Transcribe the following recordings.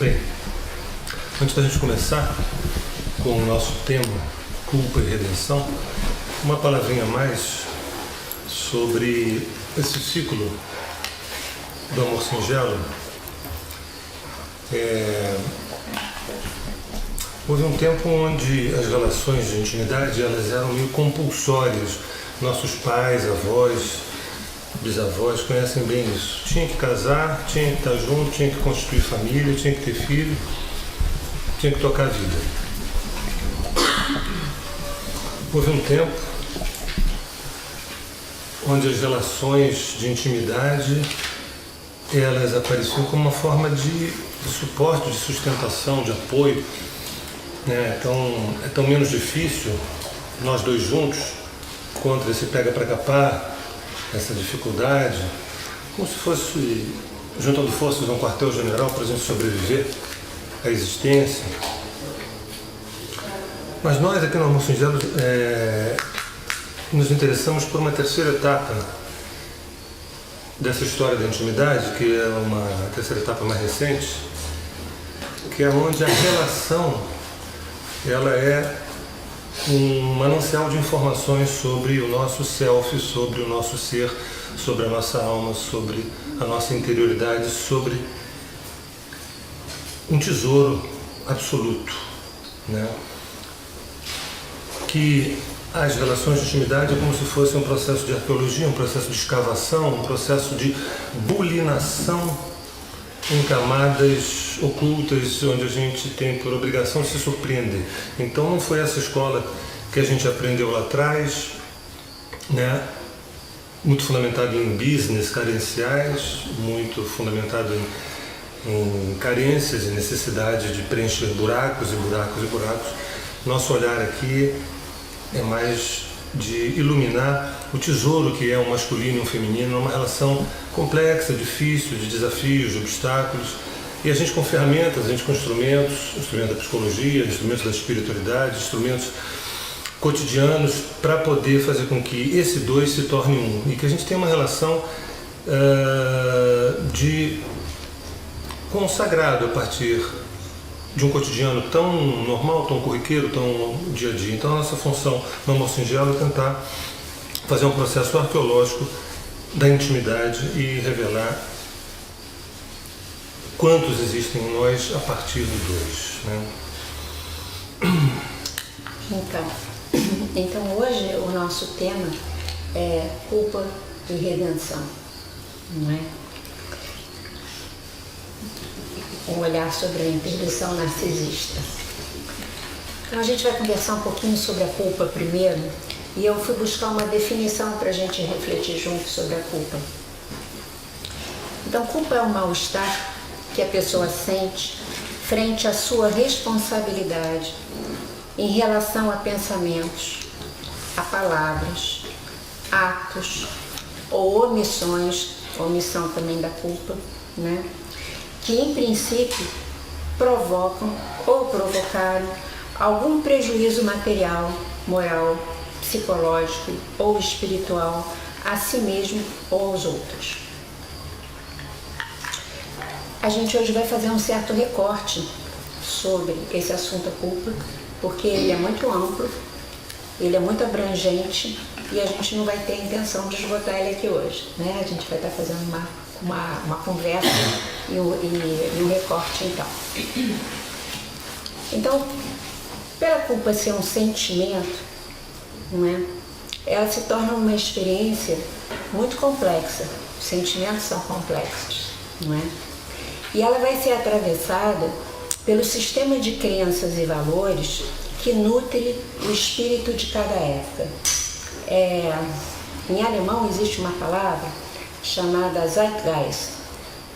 Bem, antes da gente começar com o nosso tema, culpa e redenção, uma palavrinha a mais sobre esse ciclo do amor singelo. Houve um tempo onde as relações de intimidade elas eram meio compulsórias. Nossos pais, avós, bisavós conhecem bem isso. Tinha que casar, tinha que estar junto, tinha que constituir família, tinha que ter filho, tinha que tocar a vida. Houve um tempo onde as relações de intimidade elas apareciam como uma forma de suporte, de sustentação, de apoio. É tão menos difícil nós dois juntos contra esse pega para capar, essa dificuldade, como se fosse juntando forças num quartel-general para a gente sobreviver à existência. Mas nós aqui no Amor Singelo nos interessamos por uma terceira etapa dessa história da intimidade, que é uma terceira etapa mais recente, que é onde a relação ela é um manancial de informações sobre o nosso self, sobre o nosso ser, sobre a nossa alma, sobre a nossa interioridade, sobre um tesouro absoluto, né? Que as relações de intimidade é como se fosse um processo de arqueologia, um processo de escavação, um processo de bulinação em camadas ocultas, onde a gente tem por obrigação de se surpreender. Então não foi essa escola que a gente aprendeu lá atrás, né? Muito fundamentado em business carenciais, muito fundamentado em carências e necessidade de preencher buracos e buracos e buracos. Nosso olhar aqui é mais de iluminar o tesouro que é um masculino e um feminino, uma relação complexa, difícil, de desafios, de obstáculos, e a gente com ferramentas, a gente com instrumentos da psicologia, instrumentos da espiritualidade, instrumentos cotidianos para poder fazer com que esse dois se torne um, e que a gente tenha uma relação com o sagrado a partir de um cotidiano tão normal, tão corriqueiro, tão dia a dia. Então a nossa função no Amor Singelo é tentar fazer um processo arqueológico da intimidade e revelar quantos existem em nós a partir do dois, né? Então hoje o nosso tema é culpa e redenção, não é? Um olhar sobre a imperfeição narcisista. Então a gente vai conversar um pouquinho sobre a culpa primeiro, e eu fui buscar uma definição para a gente refletir junto sobre a culpa. Então, culpa é um mal-estar que a pessoa sente frente à sua responsabilidade em relação a pensamentos, a palavras, atos ou omissões, omissão também da culpa, né? Que em princípio provocam ou provocaram algum prejuízo material, moral, psicológico ou espiritual a si mesmo ou aos outros. A gente hoje vai fazer um certo recorte sobre esse assunto da culpa, porque ele é muito amplo, ele é muito abrangente e a gente não vai ter a intenção de esgotar ele aqui hoje, né? A gente vai estar fazendo uma conversa e um recorte então. Então, pela culpa ser um sentimento, não é? Ela se torna uma experiência muito complexa. Os sentimentos são complexos, não é? E ela vai ser atravessada pelo sistema de crenças e valores que nutre o espírito de cada época. Em alemão existe uma palavra chamada Zeitgeist,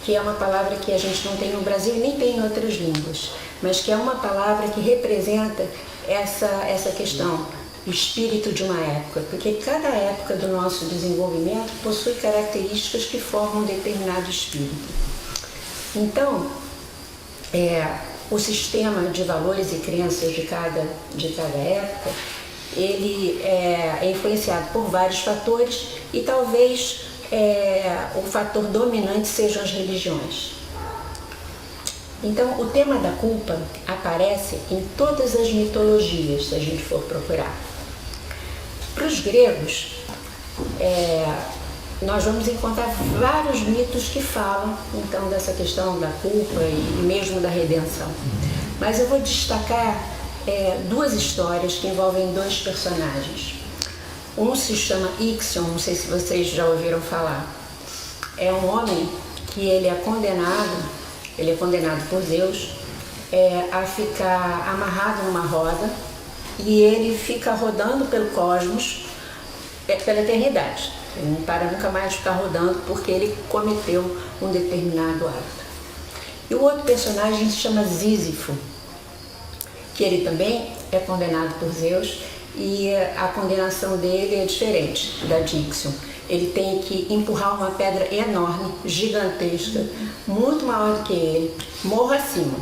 que é uma palavra que a gente não tem no Brasil e nem tem em outras línguas, mas que é uma palavra que representa essa questão, o espírito de uma época, porque cada época do nosso desenvolvimento possui características que formam um determinado espírito. Então, o sistema de valores e crenças de cada época, ele é influenciado por vários fatores e talvez o fator dominante sejam as religiões. Então, o tema da culpa aparece em todas as mitologias, se a gente for procurar. Para os gregos, nós vamos encontrar vários mitos que falam, então, dessa questão da culpa e mesmo da redenção. Mas eu vou destacar duas histórias que envolvem dois personagens. Um se chama Ixion, não sei se vocês já ouviram falar. É um homem que ele é condenado por Zeus a ficar amarrado numa roda e ele fica rodando pelo cosmos pela eternidade. Ele não para nunca mais de ficar rodando porque ele cometeu um determinado ato. E o outro personagem se chama Sísifo, que ele também é condenado por Zeus e a condenação dele é diferente da de Ixion. Ele tem que empurrar uma pedra enorme, gigantesca, muito maior do que ele, morro acima.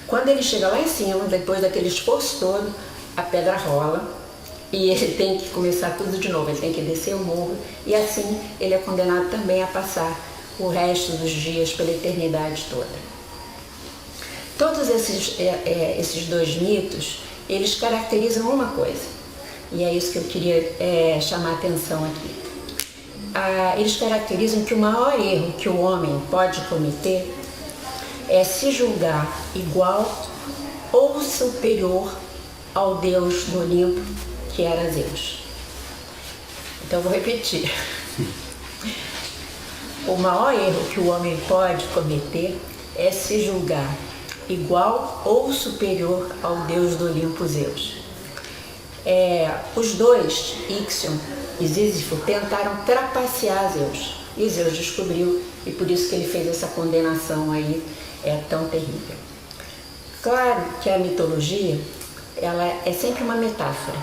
Quando ele chega lá em cima, depois daquele esforço todo, a pedra rola e ele tem que começar tudo de novo, ele tem que descer o morro e assim ele é condenado também a passar o resto dos dias pela eternidade toda. Todos esses dois mitos, eles caracterizam uma coisa, e é isso que eu queria chamar a atenção aqui. Eles caracterizam que o maior erro que o homem pode cometer é se julgar igual ou superior ao Deus do Olimpo, que era Zeus. Então eu vou repetir. O maior erro que o homem pode cometer é se julgar igual ou superior ao Deus do Olimpo, Zeus. Os dois, Ixion e Sísifo, tentaram trapacear Zeus. E Zeus descobriu, e por isso que ele fez essa condenação aí tão terrível. Claro que a mitologia, ela é sempre uma metáfora,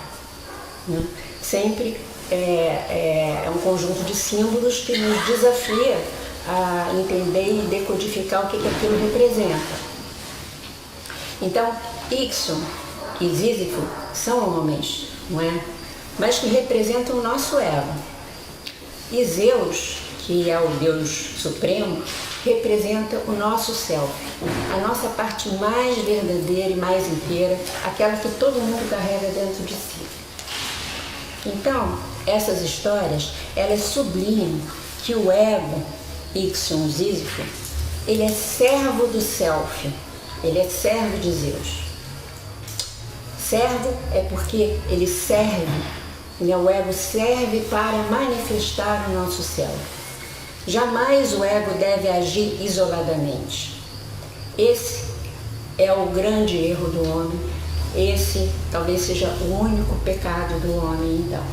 né? Sempre é um conjunto de símbolos que nos desafia a entender e decodificar o que aquilo representa. Então, Ixion e Sísifo são homens, não é? Mas que representam o nosso ego. E Zeus, que é o Deus Supremo, representa o nosso self, a nossa parte mais verdadeira e mais inteira, aquela que todo mundo carrega dentro de si. Então, essas histórias, elas sublinham que o ego, Ixion, Sísifo, ele é servo do self, ele é servo de Zeus. Servo é porque ele serve, né? O ego serve para manifestar o nosso self. Jamais o ego deve agir isoladamente. Esse é o grande erro do homem. Esse talvez seja o único pecado do homem, então.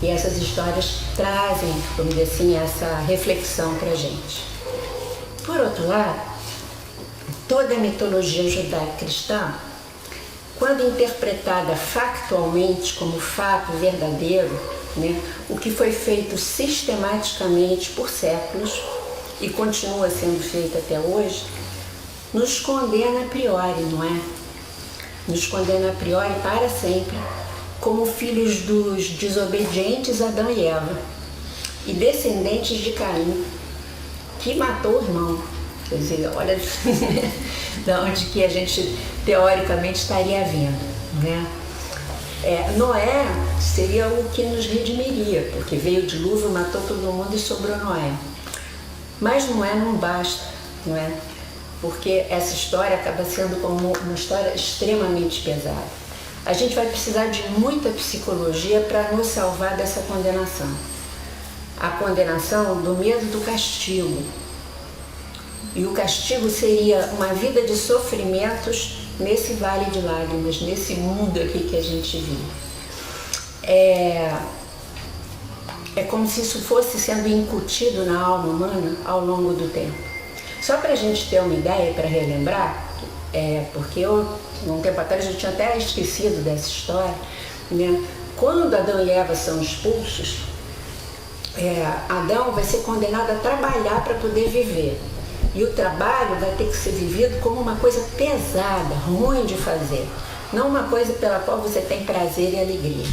E essas histórias trazem, vamos dizer assim, essa reflexão para a gente. Por outro lado, toda a mitologia judaico-cristã, quando interpretada factualmente como fato verdadeiro, né, o que foi feito sistematicamente por séculos e continua sendo feito até hoje, nos condena a priori, não é? Nos condena a priori para sempre, como filhos dos desobedientes Adão e Eva e descendentes de Caim, que matou o irmão. Quer dizer, olha de onde que a gente teoricamente estaria vindo, né? Noé seria o que nos redimiria, porque veio o dilúvio, matou todo mundo e sobrou Noé. Mas Noé não basta, não é? Porque essa história acaba sendo como uma história extremamente pesada. A gente vai precisar de muita psicologia para nos salvar dessa condenação. A condenação do medo do castigo. E o castigo seria uma vida de sofrimentos nesse vale de lágrimas, nesse mundo aqui que a gente vive. É como se isso fosse sendo incutido na alma humana ao longo do tempo. Só para a gente ter uma ideia, para relembrar, porque eu, um tempo atrás, eu tinha até esquecido dessa história, né? Quando Adão e Eva são expulsos, Adão vai ser condenado a trabalhar para poder viver. E o trabalho vai ter que ser vivido como uma coisa pesada, ruim de fazer, não uma coisa pela qual você tem prazer e alegria.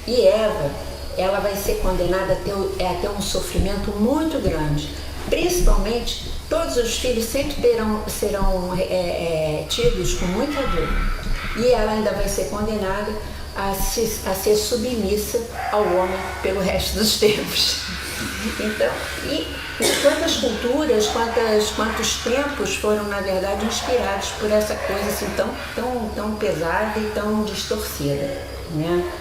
E Eva, ela vai ser condenada a ter um sofrimento muito grande, Principalmente, todos os filhos sempre serão tidos com muita dor. E ela ainda vai ser condenada a ser submissa ao homem pelo resto dos tempos. Então, e quantas culturas, quantos tempos foram, na verdade, inspirados por essa coisa assim tão pesada e tão distorcida, né?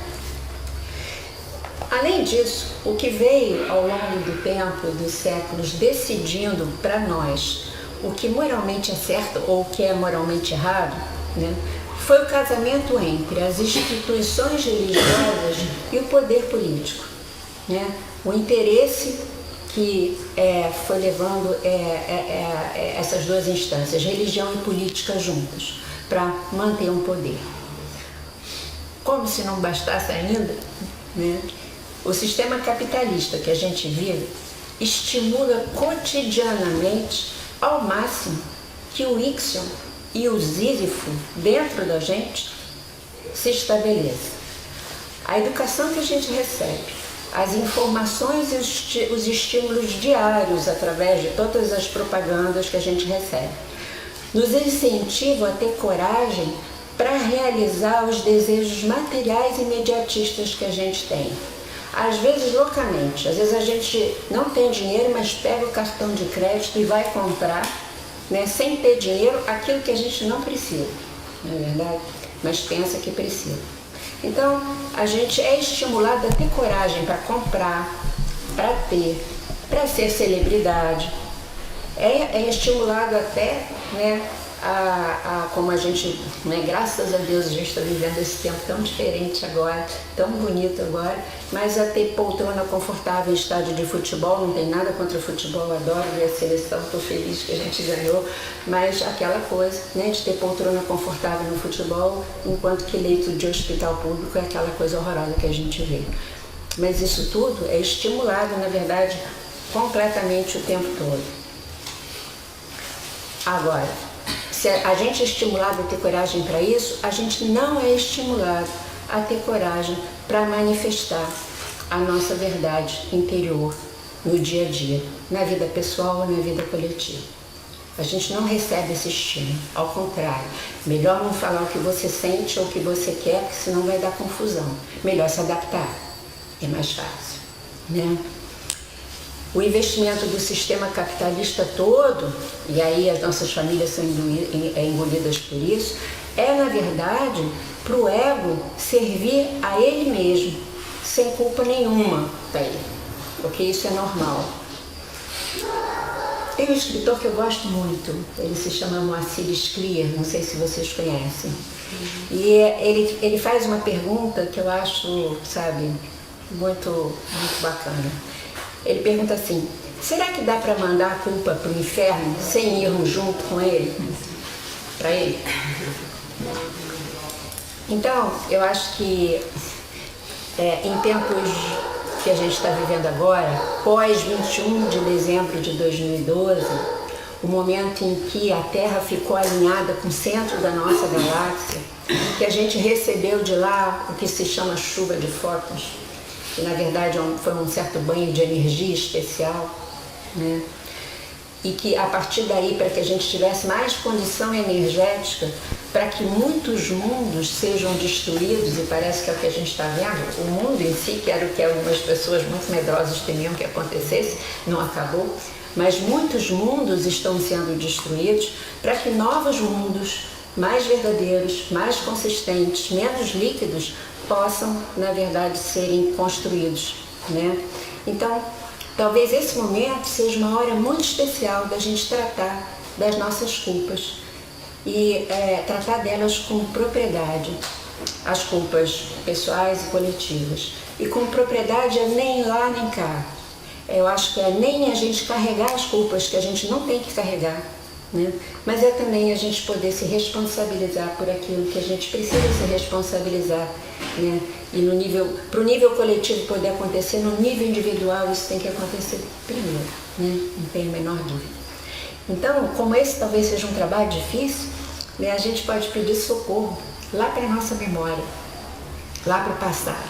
Além disso, o que veio ao longo do tempo, dos séculos, decidindo para nós o que moralmente é certo ou o que é moralmente errado, né, foi o casamento entre as instituições religiosas e o poder político, né? O interesse que foi levando essas duas instâncias, religião e política juntas, para manter um poder. Como se não bastasse ainda, né? O sistema capitalista que a gente vive estimula cotidianamente ao máximo que o Ixion e o Sísifo dentro da gente se estabeleça. A educação que a gente recebe, as informações e os estímulos diários através de todas as propagandas que a gente recebe, nos incentivam a ter coragem para realizar os desejos materiais e imediatistas que a gente tem. Às vezes loucamente, às vezes a gente não tem dinheiro, mas pega o cartão de crédito e vai comprar, né, sem ter dinheiro, aquilo que a gente não precisa, não é verdade? Mas pensa que precisa. Então, a gente é estimulado a ter coragem para comprar, para ter, para ser celebridade. É estimulado até, né, como a gente, né, graças a Deus, a gente está vivendo esse tempo tão diferente agora, tão bonito agora, mas a ter poltrona confortável em estádio de futebol. Não tem nada contra o futebol, adoro ver a seleção, estou feliz que a gente ganhou, mas aquela coisa, né, de ter poltrona confortável no futebol, enquanto que leito de hospital público é aquela coisa horrorosa que a gente vê. Mas isso tudo é estimulado, na verdade, completamente o tempo todo. Agora, se a gente é estimulado a ter coragem para isso, a gente não é estimulado a ter coragem para manifestar a nossa verdade interior no dia a dia, na vida pessoal ou na vida coletiva. A gente não recebe esse estímulo, ao contrário. Melhor não falar o que você sente ou o que você quer, porque senão vai dar confusão. Melhor se adaptar, é mais fácil, né? O investimento do sistema capitalista todo, e aí as nossas famílias são engolidas por isso, é, na verdade, para o ego servir a ele mesmo, sem culpa nenhuma dele, porque isso é normal. Tem um escritor que eu gosto muito, ele se chama Moacir Scliar, não sei se vocês conhecem, e ele faz uma pergunta que eu acho, sabe, muito bacana. Ele pergunta assim: será que dá para mandar a culpa para o inferno sem irmos junto com ele? Para ele? Então, eu acho que em tempos que a gente está vivendo agora, pós 21 de dezembro de 2012, o momento em que a Terra ficou alinhada com o centro da nossa galáxia, que a gente recebeu de lá o que se chama chuva de fótons, que na verdade foi um certo banho de energia especial, né? E que a partir daí, para que a gente tivesse mais condição energética, para que muitos mundos sejam destruídos, e parece que é o que a gente está vendo, o mundo em si, que era o que algumas pessoas muito medrosas temiam que acontecesse, não acabou, mas muitos mundos estão sendo destruídos para que novos mundos mais verdadeiros, mais consistentes, menos líquidos, possam, na verdade, serem construídos, né? Então, talvez esse momento seja uma hora muito especial da gente tratar das nossas culpas e tratar delas com propriedade, as culpas pessoais e coletivas. E com propriedade é nem lá nem cá. Eu acho que é nem a gente carregar as culpas que a gente não tem que carregar, né? Mas é também a gente poder se responsabilizar por aquilo que a gente precisa se responsabilizar, né? E para o nível coletivo poder acontecer, no nível individual isso tem que acontecer primeiro, né? Não tem a menor dúvida. Então, como esse talvez seja um trabalho difícil, né, a gente pode pedir socorro lá para a nossa memória, lá para o passado.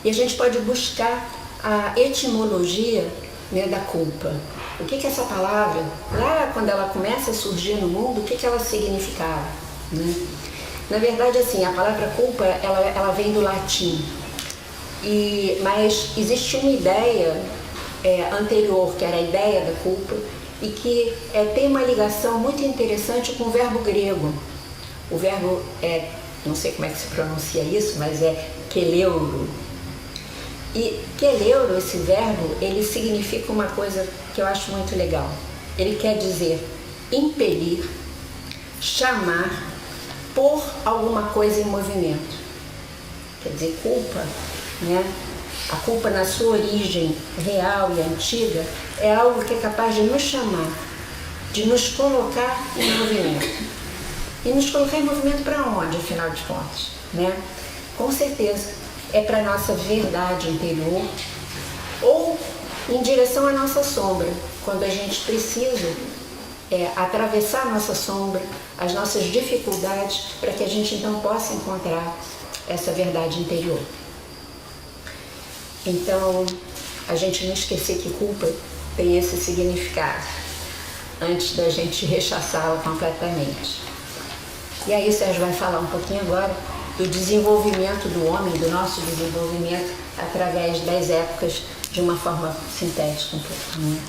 E a gente pode buscar a etimologia né, da culpa. O que essa palavra, lá quando ela começa a surgir no mundo, o que ela significava, né? Na verdade, assim, a palavra culpa, ela vem do latim, mas existe uma ideia anterior, que era a ideia da culpa, e que tem uma ligação muito interessante com o verbo grego. O verbo não sei como é que se pronuncia isso, mas é keleuro. E keleuro, esse verbo, ele significa uma coisa que eu acho muito legal. Ele quer dizer impelir, chamar, pôr alguma coisa em movimento. Quer dizer, culpa, né? A culpa na sua origem real e antiga é algo que é capaz de nos chamar, de nos colocar em movimento. E nos colocar em movimento para onde, afinal de contas, né? Com certeza é para a nossa verdade interior ou em direção à nossa sombra, quando a gente precisa atravessar a nossa sombra, as nossas dificuldades, para que a gente então possa encontrar essa verdade interior. Então, a gente não esquecer que culpa tem esse significado, antes da gente rechaçá-la completamente. E aí, Sérgio vai falar um pouquinho agora do desenvolvimento do homem, do nosso desenvolvimento, através das épocas, de uma forma sintética um pouco, né?